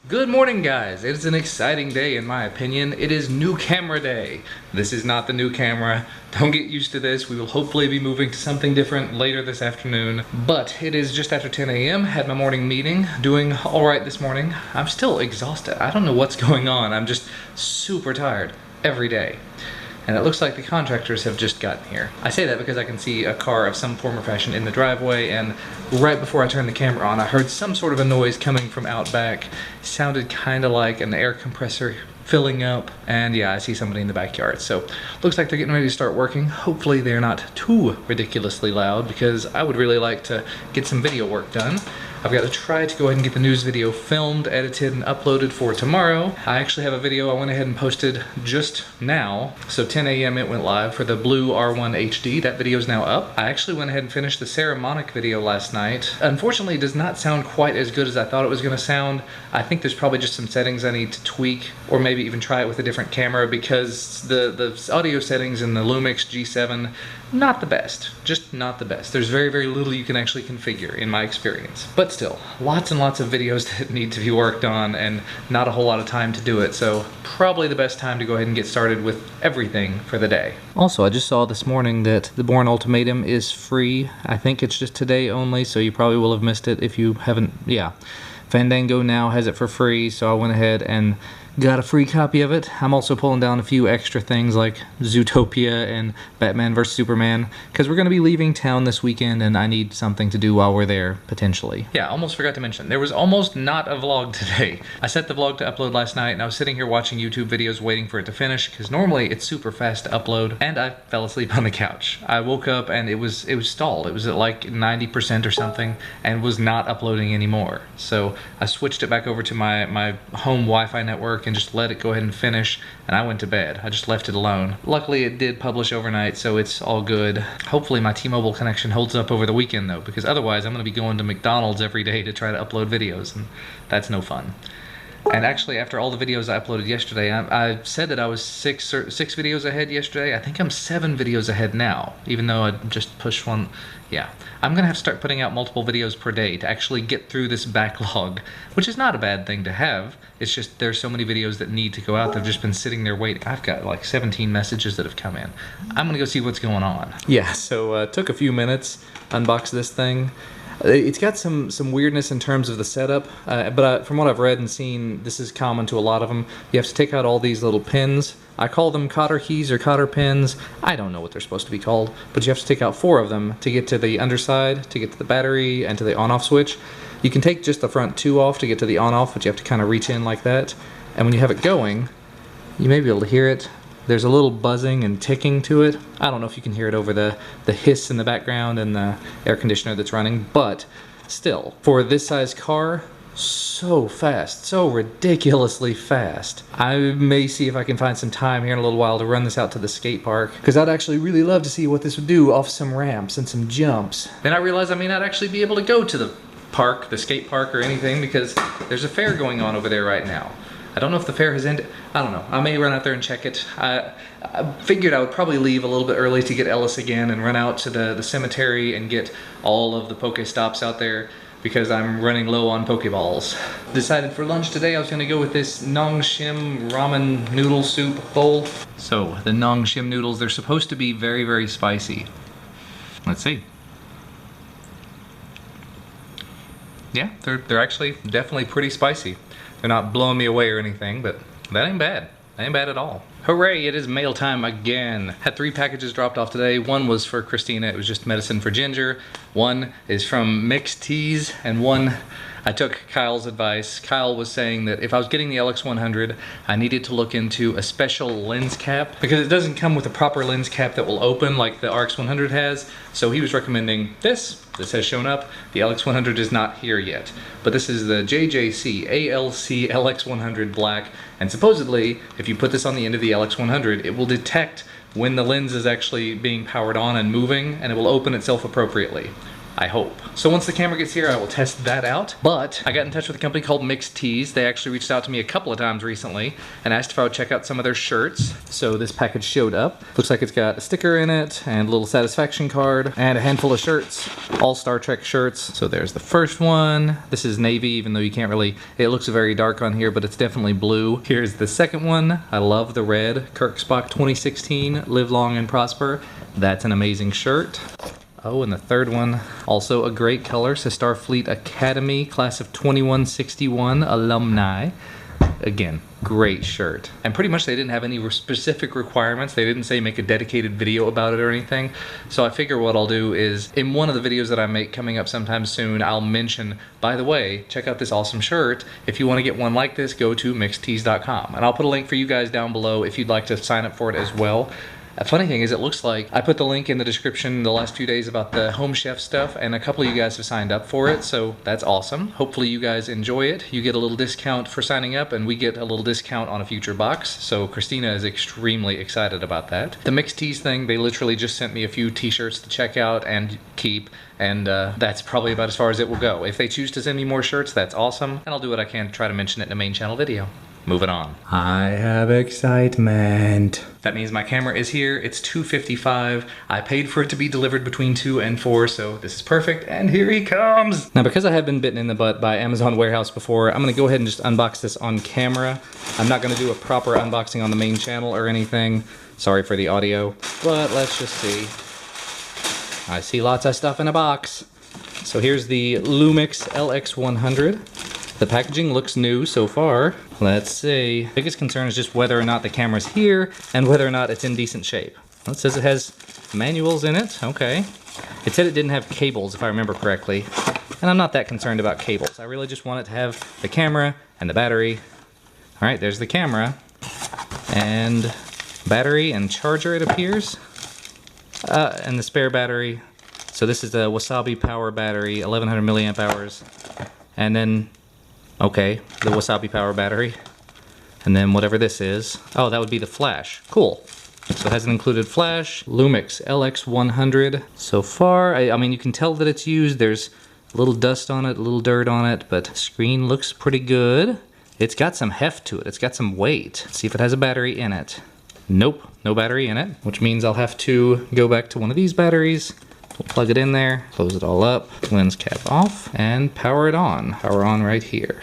Good morning, guys. It is an exciting day in my opinion. It is new camera day. This is not the new camera. Don't get used to this. We will hopefully be moving to something different later this afternoon. But it is just after 10 a.m. Had my morning meeting. Doing all right this morning. I'm still exhausted. I don't know what's going on. I'm just super tired every day. And it looks like the contractors have just gotten here. I say that because I can see a car of some form or fashion in the driveway, and right before I turned the camera on, I heard some sort of a noise coming from out back. Sounded kind of like an air compressor filling up, and yeah, I see somebody in the backyard. So looks like they're getting ready to start working. Hopefully they're not too ridiculously loud, because I would really like to get some video work done. I've got to try to go ahead and get the news video filmed, edited, and uploaded for tomorrow. I actually have a video I went ahead and posted just now. So 10 a.m. it went live for the Blue R1 HD. That video is now up. I actually went ahead and finished the Saramonic video last night. Unfortunately, it does not sound quite as good as I thought it was going to sound. I think there's probably just some settings I need to tweak, or maybe even try it with a different camera, because the audio settings in the Lumix G7, not the best. Just not the best. There's very, very little you can actually configure in my experience. But still, lots and lots of videos that need to be worked on, and not a whole lot of time to do it, so probably the best time to go ahead and get started with everything for the day. Also, I just saw this morning that the Bourne Ultimatum is free. I think it's just today only, so you probably will have missed it if you haven't. Yeah, Fandango now has it for free, so I went ahead and got a free copy of it. I'm also pulling down a few extra things like Zootopia and Batman vs Superman, because we're going to be leaving town this weekend and I need something to do while we're there, potentially. Yeah, almost forgot to mention, there was almost not a vlog today. I set the vlog to upload last night, and I was sitting here watching YouTube videos waiting for it to finish, because normally it's super fast to upload, and I fell asleep on the couch. I woke up and it was stalled. It was at like 90% or something, and was not uploading anymore. So I switched it back over to my home Wi-Fi network and just let it go ahead and finish, and I went to bed. I just left it alone. Luckily it did publish overnight, so it's all good. Hopefully my T-Mobile connection holds up over the weekend though, because otherwise I'm going to be going to McDonald's every day to try to upload videos, and that's no fun. And actually, after all the videos I uploaded yesterday, I said that I was six videos ahead yesterday. I think I'm 7 videos ahead now, even though I just pushed one. Yeah, I'm gonna have to start putting out multiple videos per day to actually get through this backlog, which is not a bad thing to have. It's just there's so many videos that need to go out that have just been sitting there waiting. I've got like 17 messages that have come in. I'm gonna go see what's going on. Yeah, so took a few minutes, unboxed this thing. It's got some weirdness in terms of the setup, but from what I've read and seen, this is common to a lot of them. You have to take out all these little pins. I call them cotter keys or cotter pins. I don't know what they're supposed to be called, but you have to take out 4 of them to get to the underside, to get to the battery, and to the on-off switch. You can take just the front 2 off to get to the on-off, but you have to kind of reach in like that. And when you have it going, you may be able to hear it. There's a little buzzing and ticking to it. I don't know if you can hear it over the hiss in the background and the air conditioner that's running, but still, for this size car, so fast, so ridiculously fast. I may see if I can find some time here in a little while to run this out to the skate park, because I'd actually really love to see what this would do off some ramps and some jumps. Then I realized I may not actually be able to go to the park, the skate park or anything, because there's a fair going on over there right now. I don't know if the fair has ended. I don't know. I may run out there and check it. I figured I would probably leave a little bit early to get Ellis again and run out to the cemetery and get all of the Pokestops out there, because I'm running low on Pokeballs. Decided for lunch today I was going to go with this Nongshim ramen noodle soup bowl. So the Nongshim noodles, they're supposed to be very, very spicy. Let's see. Yeah, they're actually definitely pretty spicy. They're not blowing me away or anything, but that ain't bad. That ain't bad at all. Hooray, it is mail time again. Had 3 packages dropped off today. 1 was for Christina, it was just medicine for Ginger. 1 is from Mixed Teas, and 1, I took Kyle's advice. Kyle was saying that if I was getting the LX100, I needed to look into a special lens cap, because it doesn't come with a proper lens cap that will open like the RX100 has. So he was recommending this. This has shown up. The LX100 is not here yet. But this is the JJC ALC LX100 Black, and supposedly, if you put this on the end of the LX100, it will detect when the lens is actually being powered on and moving, and it will open itself appropriately. I hope. So once the camera gets here, I will test that out. But I got in touch with a company called Mixed Tees. They actually reached out to me a couple of times recently and asked if I would check out some of their shirts. So this package showed up. Looks like it's got a sticker in it and a little satisfaction card and a handful of shirts, all Star Trek shirts. So there's the first one. This is navy, even though you can't really, it looks very dark on here, but it's definitely blue. Here's the second one. I love the red. Kirk Spock 2016, live long and prosper. That's an amazing shirt. Oh, and the third one, also a great color, says Starfleet Academy, class of 2161 alumni. Again, great shirt. And pretty much they didn't have any specific requirements. They didn't say make a dedicated video about it or anything. So I figure what I'll do is, in one of the videos that I make coming up sometime soon, I'll mention, by the way, check out this awesome shirt. If you want to get one like this, go to mixedtees.com. And I'll put a link for you guys down below if you'd like to sign up for it as well. A funny thing is, it looks like I put the link in the description the last few days about the Home Chef stuff, and a couple of you guys have signed up for it, so that's awesome. Hopefully you guys enjoy it. You get a little discount for signing up, and we get a little discount on a future box, so Christina is extremely excited about that. The Mixed Tees thing, they literally just sent me a few t-shirts to check out and keep, and that's probably about as far as it will go. If they choose to send me more shirts, that's awesome, and I'll do what I can to try to mention it in a main channel video. Moving on. I have excitement. That means my camera is here. It's 2:55. I paid for it to be delivered between 2 and 4, so this is perfect, and here he comes. Now, because I have been bitten in the butt by Amazon Warehouse before, I'm gonna go ahead and just unbox this on camera. I'm not gonna do a proper unboxing on the main channel or anything. Sorry for the audio, but let's just see. I see lots of stuff in a box. So here's the Lumix LX100. The packaging looks new so far. Let's see. Biggest concern is just whether or not the camera's here and whether or not it's in decent shape. Well, it says it has manuals in it. Okay. It said it didn't have cables, if I remember correctly. And I'm not that concerned about cables. I really just want it to have the camera and the battery. All right, there's the camera. And battery and charger, it appears. And the spare battery. So this is the Wasabi Power battery, 1100 milliamp hours. And then, okay, the Wasabi Power battery. And then whatever this is. Oh, that would be the flash. Cool. So it has an included flash. Lumix LX100. So far, I mean, you can tell that it's used. There's a little dust on it, a little dirt on it, but screen looks pretty good. It's got some heft to it. It's got some weight. Let's see if it has a battery in it. Nope, no battery in it, which means I'll have to go back to one of these batteries. We'll plug it in there, close it all up, lens cap off, and power it on. Power on right here.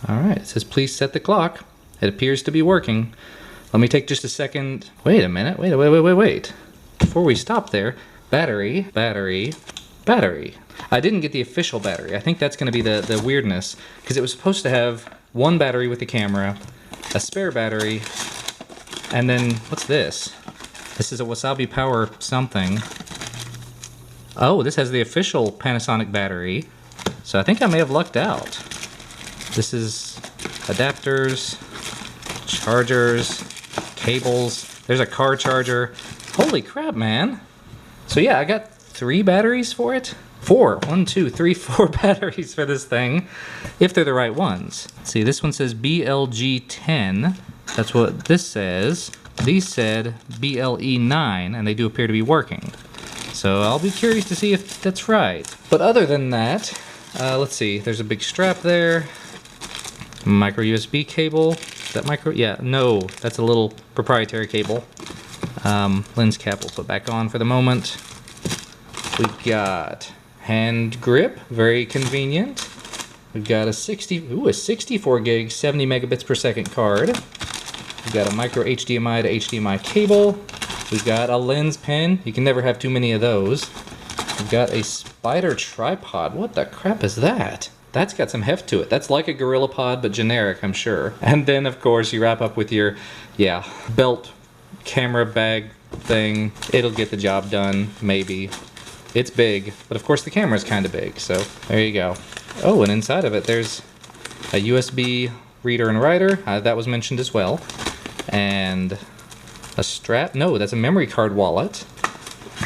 All right, it says please set the clock. It appears to be working. Let me take just a second. Wait a minute, wait. Before we stop there, battery. I didn't get the official battery. I think that's gonna be the weirdness, because it was supposed to have one battery with the camera, a spare battery, and then, what's this? This is a Wasabi Power something. Oh, this has the official Panasonic battery. So I think I may have lucked out. This is adapters, chargers, cables. There's a car charger. Holy crap, man. So yeah, I got 3 batteries for it. 4. 1, 2, 3, 4 batteries for this thing, if they're the right ones. Let's see, this one says BLG10. That's what this says. These said BLE9, and they do appear to be working. So I'll be curious to see if that's right. But other than that, let's see, there's a big strap there. Micro USB cable. Is that micro? Yeah, no, that's a little proprietary cable. Lens cap we'll put back on for the moment. We've got hand grip, very convenient. We've got a 64 gig, 70 megabits per second card. We've got a micro HDMI to HDMI cable. We've got a lens pen. You can never have too many of those. We've got a spider tripod. What the crap is that? That's got some heft to it. That's like a GorillaPod, but generic, I'm sure. And then, of course, you wrap up with your, belt camera bag thing. It'll get the job done, maybe. It's big, but of course the camera's kind of big, so there you go. Oh, and inside of it, there's a USB reader and writer. That was mentioned as well. And a strap. No, that's a memory card wallet.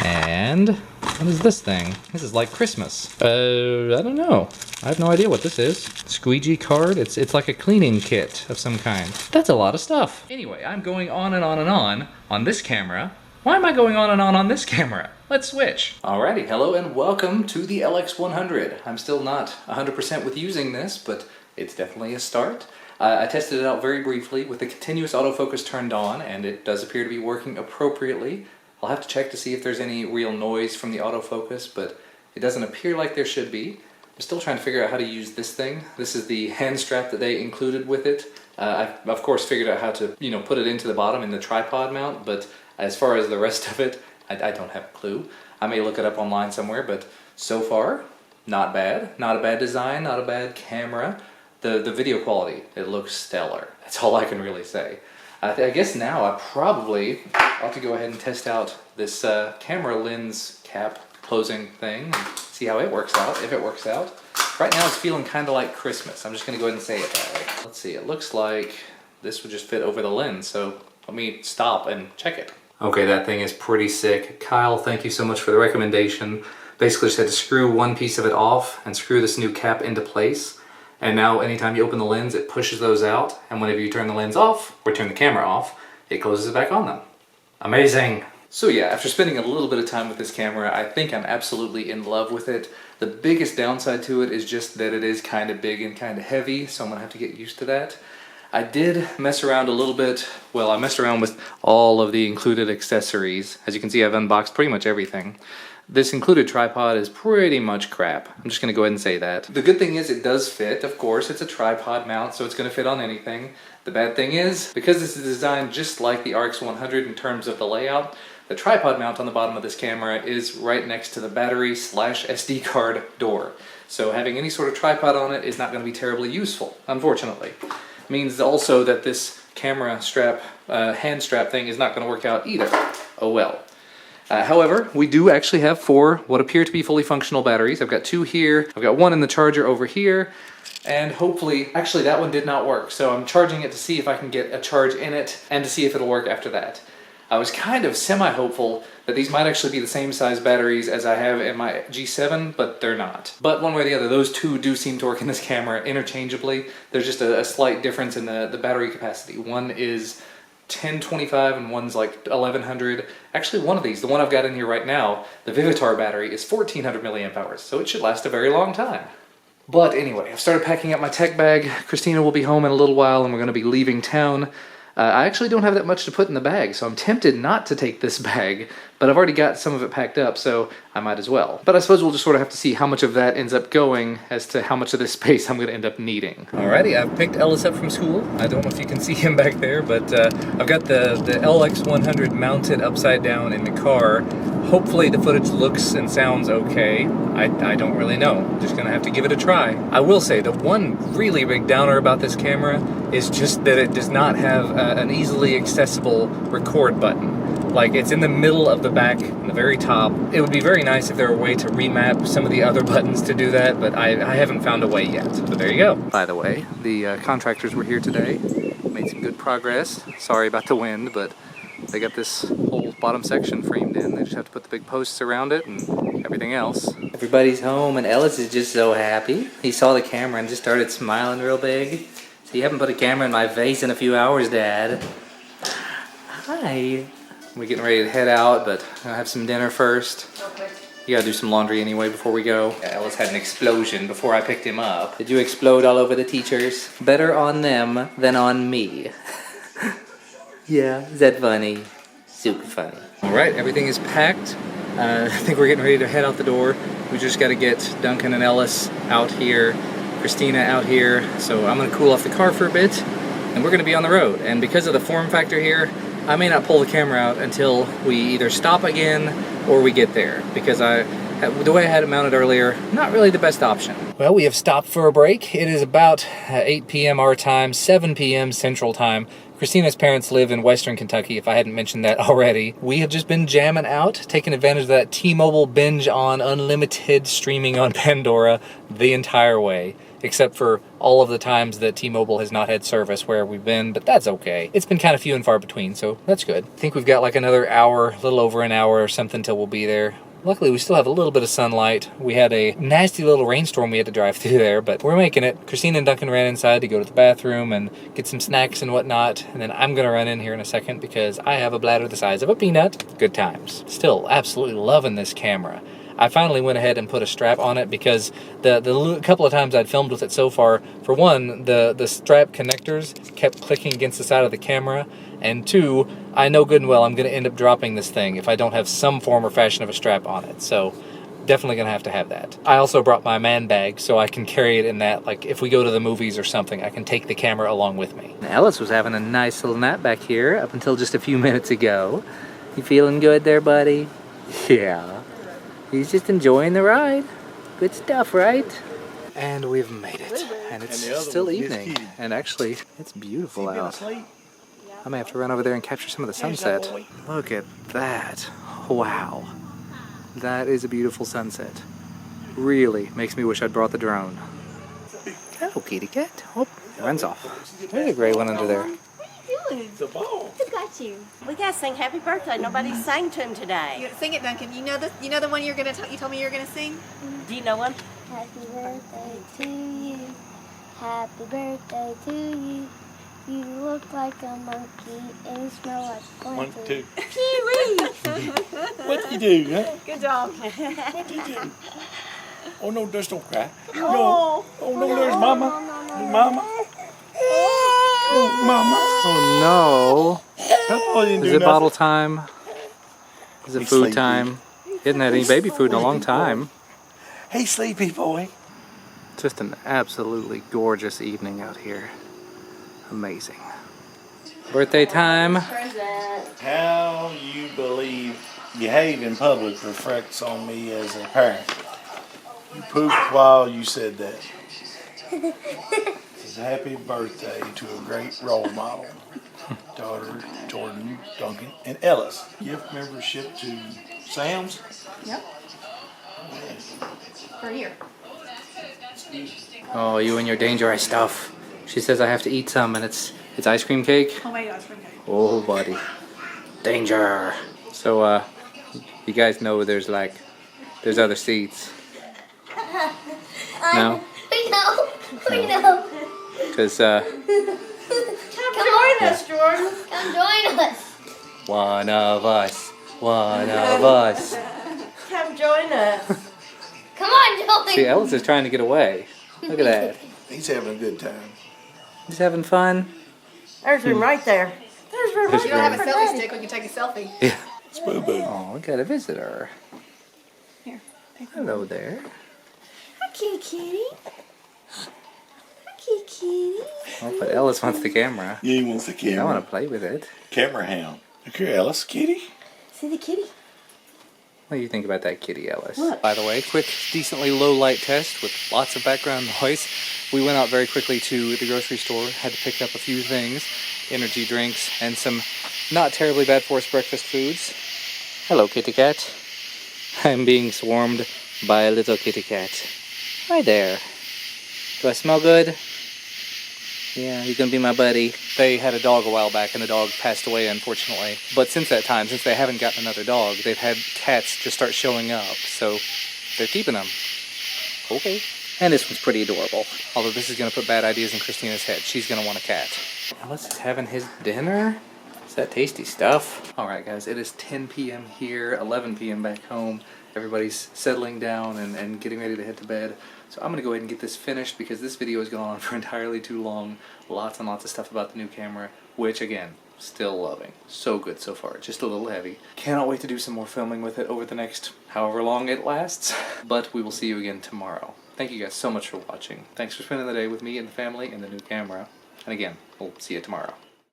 And what is this thing? This is like Christmas. I don't know. I have no idea what this is. Squeegee card. It's like a cleaning kit of some kind. That's a lot of stuff. Anyway, I'm going on and on and on this camera. Why am I going on and on this camera? let's switch. Alrighty, hello and welcome to the LX100. I'm still not 100% with using this, but it's definitely a start. I tested it out very briefly with the continuous autofocus turned on, and it does appear to be working appropriately. I'll have to check to see if there's any real noise from the autofocus, but it doesn't appear like there should be. I'm still trying to figure out how to use this thing. This is the hand strap that they included with it. I've of course figured out how to, put it into the bottom in the tripod mount, but as far as the rest of it, I don't have a clue. I may look it up online somewhere, but so far, not bad. Not a bad design, not a bad camera. The video quality, it looks stellar. That's all I can really say. I guess now I probably ought to go ahead and test out this camera lens cap closing thing and see how it works out, if it works out. Right now it's feeling kind of like Christmas. I'm just going to go ahead and say it that way. Let's see, it looks like this would just fit over the lens, so let me stop and check it. Okay, that thing is pretty sick. Kyle, thank you so much for the recommendation. Basically just had to screw one piece of it off and screw this new cap into place. And now anytime you open the lens, it pushes those out. And whenever you turn the lens off, or turn the camera off, it closes it back on them. Amazing. So yeah, after spending a little bit of time with this camera, I think I'm absolutely in love with it. The biggest downside to it is just that it is kind of big and kind of heavy, so I'm gonna have to get used to that. I did mess around a little bit. Well, I messed around with all of the included accessories. As you can see, I've unboxed pretty much everything. This included tripod is pretty much crap. I'm just gonna go ahead and say that. The good thing is it does fit, of course. It's a tripod mount, so it's gonna fit on anything. The bad thing is, because this is designed just like the RX100 in terms of the layout, the tripod mount on the bottom of this camera is right next to the battery/SD card door. So having any sort of tripod on it is not gonna be terribly useful, unfortunately. Means also that this camera strap, hand strap thing is not gonna work out either. Oh well. However, we do actually have 4 what appear to be fully functional batteries. I've got 2 here, I've got 1 in the charger over here, and hopefully, actually that one did not work, so I'm charging it to see if I can get a charge in it and to see if it'll work after that. I was kind of semi-hopeful that these might actually be the same size batteries as I have in my G7, but they're not. But one way or the other, those two do seem to work in this camera interchangeably. There's just a slight difference in the battery capacity. One is 1025 and one's like 1100. Actually, one of these, the one I've got in here right now, the Vivitar battery is 1400 milliamp hours, so it should last a very long time. But anyway, I've started packing up my tech bag. Christina will be home in a little while and we're gonna be leaving town. I actually don't have that much to put in the bag, so I'm tempted not to take this bag, but I've already got some of it packed up, so I might as well. But I suppose we'll just sort of have to see how much of that ends up going as to how much of this space I'm going to end up needing. Alrighty, I've picked Ellis up from school. I don't know if you can see him back there, but I've got the LX100 mounted upside down in the car. Hopefully the footage looks and sounds okay. I don't really know. Just gonna have to give it a try. I will say the one really big downer about this camera is just that it does not have an easily accessible record button. Like, it's in the middle of the back, in the very top. It would be very nice if there were a way to remap some of the other buttons to do that, but I haven't found a way yet. But there you go. By the way, the contractors were here today. Made some good progress. Sorry about the wind, but they got this whole bottom section framed in. They just have to put the big posts around it and everything else. Everybody's home and Ellis is just so happy. He saw the camera and just started smiling real big. So you haven't put a camera in my face in a few hours, Dad. Hi. We're getting ready to head out, but I'll have some dinner first. Okay. You gotta do some laundry anyway before we go. Yeah, Ellis had an explosion before I picked him up. Did you explode all over the teachers? Better on them than on me. Yeah, is that funny? Super funny. All right, everything is packed. I think we're getting ready to head out the door. We just got to get Duncan and Ellis out here, Christina out here. So I'm going to cool off the car for a bit, and we're going to be on the road. And because of the form factor here, I may not pull the camera out until we either stop again or we get there, because the way I had it mounted earlier, not really the best option. Well, we have stopped for a break. It is about 8 p.m. our time, 7 p.m. Central Time. Christina's parents live in Western Kentucky, if I hadn't mentioned that already. We have just been jamming out, taking advantage of that T-Mobile binge on unlimited streaming on Pandora the entire way. Except for all of the times that T-Mobile has not had service where we've been, but that's okay. It's been kind of few and far between, so that's good. I think we've got like another hour, a little over an hour or something till we'll be there. Luckily, we still have a little bit of sunlight. We had a nasty little rainstorm we had to drive through there, but we're making it. Christina and Duncan ran inside to go to the bathroom and get some snacks and whatnot, and then I'm gonna run in here in a second because I have a bladder the size of a peanut. Good times. Still absolutely loving this camera. I finally went ahead and put a strap on it because the couple of times I'd filmed with it so far, for one, the strap connectors kept clicking against the side of the camera, and two, I know good and well I'm going to end up dropping this thing if I don't have some form or fashion of a strap on it. So definitely going to have that. I also brought my man bag so I can carry it in that, like if we go to the movies or something, I can take the camera along with me. Ellis was having a nice little nap back here up until just a few minutes ago. You feeling good there, buddy? Yeah. He's just enjoying the ride. Good stuff, right? And we've made it. And it's still evening. And actually, it's beautiful out. I may have to run over there and capture some of the sunset. Look at that. Wow. That is a beautiful sunset. Really makes me wish I'd brought the drone. Hello, kitty cat. Oh, it runs off. There's a gray one under there. It's a ball. Who got you? We gotta sing happy birthday. Nobody sang to him today. You sing it, Duncan. You know the one you told me you were gonna sing? Do you know one? Happy birthday to you. Happy birthday to you. You look like a monkey and you smell like One, two. Kiwi! What you do, huh? Good job. What you do? Oh no, just don't cry. Oh. No. Oh no, there's Mama. There's Mama. Oh, Mama. Oh Oh, you no. didn't Is do it bottle nothing. time? Is it He's food sleepy. time? He hasn't had any baby food in a long time. Hey, sleepy boy. Just an absolutely gorgeous evening out here. Amazing. Birthday time. How you behave in public reflects on me as a parent. You pooped while you said that. It's a happy birthday to a great role model. Daughter, Jordan, Duncan, and Ellis. Gift membership to Sam's. Yep. For a year. Oh, you and your dangerous stuff. She says I have to eat some, and it's ice cream cake. Homemade ice cream cake. Oh, buddy. Danger. So, you guys know there's other seats. No? We know. We know. Because, Come join us, Jordan. Come join us. one of us. One of us. Come join us. Come on, join. See, Ellis is trying to get away. Look at that. He's having a good time. He's having fun. There's room right there. There's room right You don't have a there. selfie stick. We can take a selfie. Yeah. It's Boo Boo. Oh, we got a visitor. Here. Hello there. Hi, kitty kitty. Hi, kitty kitty. Oh, but Ellis wants the camera. Yeah, he wants the I camera. want to play with it. Camera hound. Look here, Ellis. Kitty. See the kitty? What do you think about that kitty, Ellis? Look. By the way, quick, decently low light test with lots of background noise. We went out very quickly to the grocery store, had to pick up a few things, energy drinks, and some not terribly bad for us breakfast foods. Hello, kitty cat. I'm being swarmed by a little kitty cat. Hi there. Do I smell good? Yeah, he's gonna be my buddy. They had a dog a while back and the dog passed away, unfortunately. But since that time, since they haven't gotten another dog, they've had cats just start showing up. So they're keeping them. Okay. And this one's pretty adorable. Although this is gonna put bad ideas in Christina's head. She's gonna want a cat. Ellis is having his dinner. Is that tasty stuff? Alright guys, it is 10 p.m. here, 11 p.m. back home. Everybody's settling down and getting ready to head to bed. So I'm going to go ahead and get this finished because this video has gone on for entirely too long. Lots and lots of stuff about the new camera, which again, still loving. So good so far, just a little heavy. Cannot wait to do some more filming with it over the next however long it lasts. But we will see you again tomorrow. Thank you guys so much for watching. Thanks for spending the day with me and the family and the new camera. And again, we'll see you tomorrow.